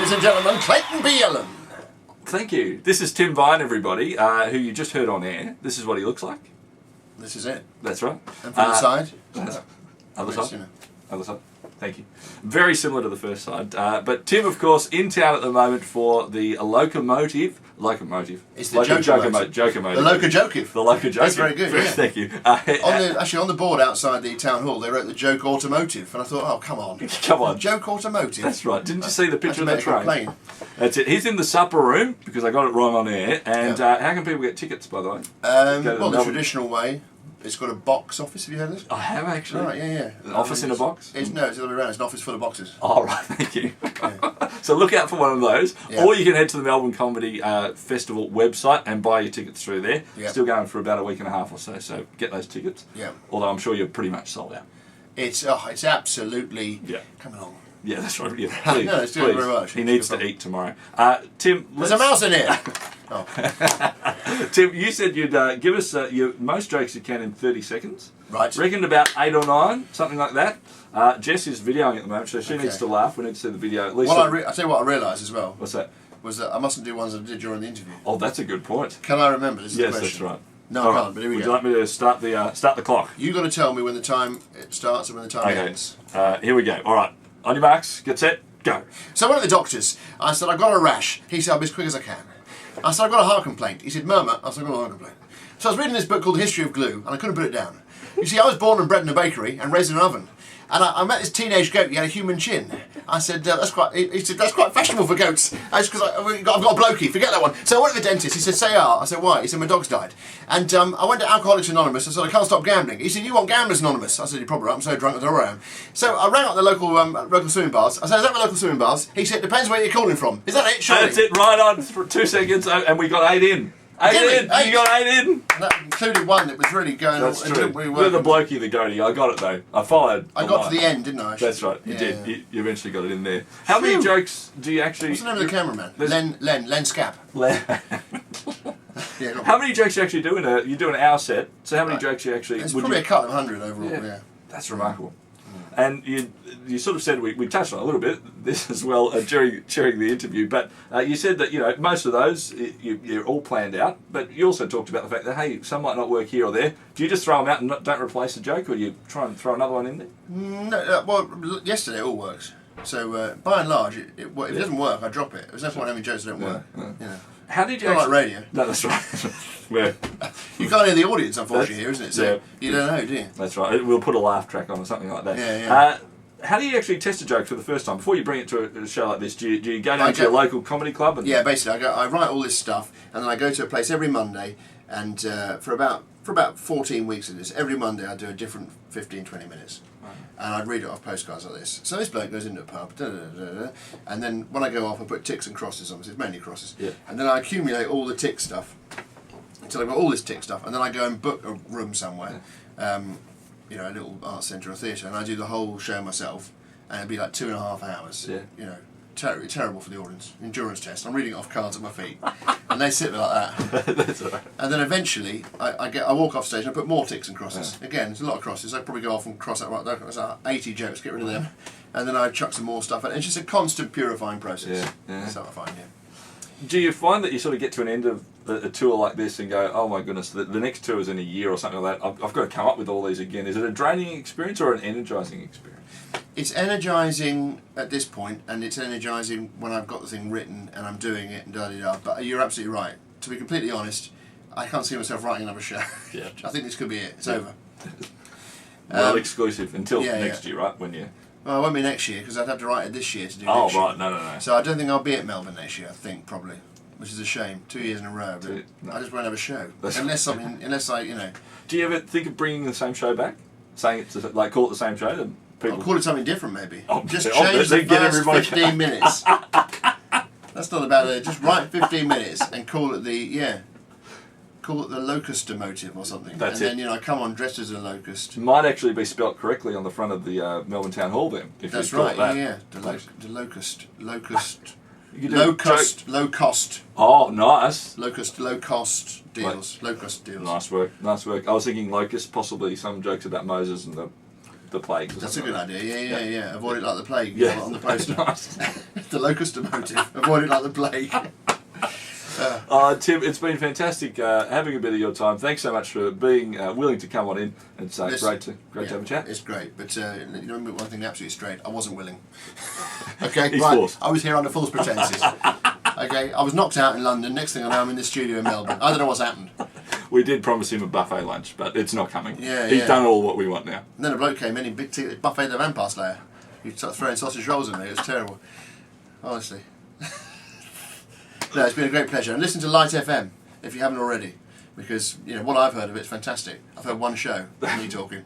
ladies and gentlemen, Clayton Bjelan. Thank you. This is Tim Vine, everybody, who you just heard on air. This is what he looks like. This is it. That's right. And from the side? Other side? Other side. Thank you. Very similar to the first side. But Tim, of course, in town at the moment for the Locomotive. It's the Joke-amotive. Joke-amotive. The Loco-joke-ive. The Loco-joke-ive. That's very good, yeah. Thank you. Actually, on the board outside the town hall, they wrote the Joke-amotive. And I thought, oh, come on. Come on. Joke-amotive. That's right. Didn't you see the picture of the train? Plane. That's it. He's in the supper room, because I got it wrong on air. And how can people get tickets, by the way? Well, the traditional way. It's got a box office. Have you heard of this? I have, actually. Right, yeah. An office in a box? No, it's the other way around. It's an office full of boxes. Oh, right, thank you. So look out for one of those. Yeah. Or you can head to the Melbourne Comedy Festival website and buy your tickets through there. Yeah. Still going for about a week and a half or so, so get those tickets. Yeah. Although I'm sure you're pretty much sold out. It's absolutely... Yeah. Come along. Yeah, that's right. Yeah, please, No, it's doing very well. He needs to eat tomorrow. Tim, there's a mouse in here! Oh. Tim, you said you'd give us your most jokes you can in 30 seconds. Right. Reckoned about 8 or 9, something like that. Jess is videoing at the moment, so she needs to laugh. We need to see the video at least. Well, I tell you what I realised as well. What's that? Was that I mustn't do ones I did during the interview. Oh, that's a good point. Can I remember? This is the question. Yes, that's right. No, I can't, but here we Would go. you like me to start the clock? You've got to tell me when the time it starts and when the time ends. Here we go. All right. On your marks, get set, go. So I went to the doctor's. I said, I've got a rash. He said, I'll be as quick as I can. I said, I've got a heart complaint. He said, murmur. I said, I've got a heart complaint. So I was reading this book called The History of Glue, and I couldn't put it down. You see, I was born and bred in a bakery and raised in an oven. And I met this teenage goat, he had a human chin. I said, he said, that's quite fashionable for goats. That's because I've got a blokey, forget that one. So I went to the dentist, he said, say I said, why? He said, my dog's died. And I went to Alcoholics Anonymous, I said, I can't stop gambling. He said, you want Gamblers Anonymous? I said, you're probably right, I'm so drunk, I don't know where I am. So I rang up the local swimming bars. I said, is that my local swimming bars? He said, depends where you're calling from. Is that it? Surely? That's it, right on, for 2 seconds, and we got 8 in. 8 in! You got 8 in! And that included one that was really going That's on. true. With the blokey, the goaty, I got it though. I followed. I got to the end, didn't I? That's right, you did. Yeah. You eventually got it in there. How many jokes do you actually... What's the name of the cameraman? Len Scap. Yeah, how many jokes you actually do you do an hour set, so how many jokes you actually... It's probably a couple of hundred overall, yeah. That's remarkable. And you sort of said, we touched on a little bit this as well during the interview, but you said that most of those you're all planned out, but you also talked about the fact that, hey, some might not work here or there. Do you just throw them out and don't replace the joke, or do you try and throw another one in there? No, well, yesterday it all works. So by and large, if it doesn't work, I drop it. There's no point having jokes that don't work. Yeah. How did you not like radio. No, that's right. Where you can't hear the audience, unfortunately, here, isn't it? So you don't know, do you? That's right. We'll put a laugh track on or something like that. Yeah. How do you actually test a joke for the first time? Before you bring it to a show like this, do you go down to your local comedy club? And Basically, I write all this stuff, and then I go to a place every Monday, and for about 14 weeks of this, every Monday I do a different 15-20 minutes. And I'd read it off postcards like this. So this bloke goes into a pub, and then when I go off, I put ticks and crosses on. It's mainly crosses. Yeah. And then I accumulate all the tick stuff until I've got all this tick stuff, and then I go and book a room somewhere, a little art centre or theatre, and I do the whole show myself, and it'd be like 2.5 hours. Yeah. Terrible for the audience. Endurance test. I'm reading it off cards at my feet, and they sit there like that. That's all right. And then eventually, I walk off stage and I put more ticks and crosses. Yeah. Again, there's a lot of crosses. I probably go off and cross out right there. There's 80 jokes. Get rid of them, and then I chuck some more stuff. And it's just a constant purifying process. Yeah. That's how I find it. Do you find that you sort of get to an end of a tour like this and go, oh my goodness, the next tour is in a year or something like that. I've got to come up with all these again. Is it a draining experience or an energising experience? It's energising at this point, and it's energising when I've got the thing written and I'm doing it and da-da-da. But you're absolutely right. To be completely honest, I can't see myself writing another show. Yeah. I think this could be it. It's over. Well, exclusive until next year, right? When you... Well, it won't be next year because I'd have to write it this year to do next year. Oh, right. No. So I don't think I'll be at Melbourne next year, I think, probably. Which is a shame. 2 years in a row. But I just won't have a show. Unless I. Do you ever think of bringing the same show back? Saying it to, call it the same show? Then people... I'll call it something different, maybe. Just change the first 15 minutes. That's not about it. Just write 15 minutes and call it the Locust-amotive or something. That's and then I come on dressed as a locust. It might actually be spelt correctly on the front of the Melbourne Town Hall then. If that's you call right. it that. Yeah. The locust. Low cost. Oh, nice. Low cost deals. Low cost deals. Nice work. I was thinking locust, possibly some jokes about Moses and the the plague. That's a good idea. Yeah. Avoid it like the plague. Yeah. On the poster. Nice. The Joke-amotive. Avoid it like the plague. Tim, it's been fantastic having a bit of your time. Thanks so much for being willing to come on in. It's great to have a chat. It's great, but you know one thing absolutely straight. I wasn't willing. Okay, He's right. forced. I was here under false pretences. Okay, I was knocked out in London. Next thing I know, I'm in the studio in Melbourne. I don't know what's happened. We did promise him a buffet lunch, but it's not coming. Yeah, He's done all what we want now. And then a bloke came in, he buffet the Vampire Slayer. He started throwing sausage rolls at me. It was terrible. Honestly. No, it's been a great pleasure. And listen to LightFM if you haven't already, because you know what I've heard of it's fantastic. I've heard one show, me talking.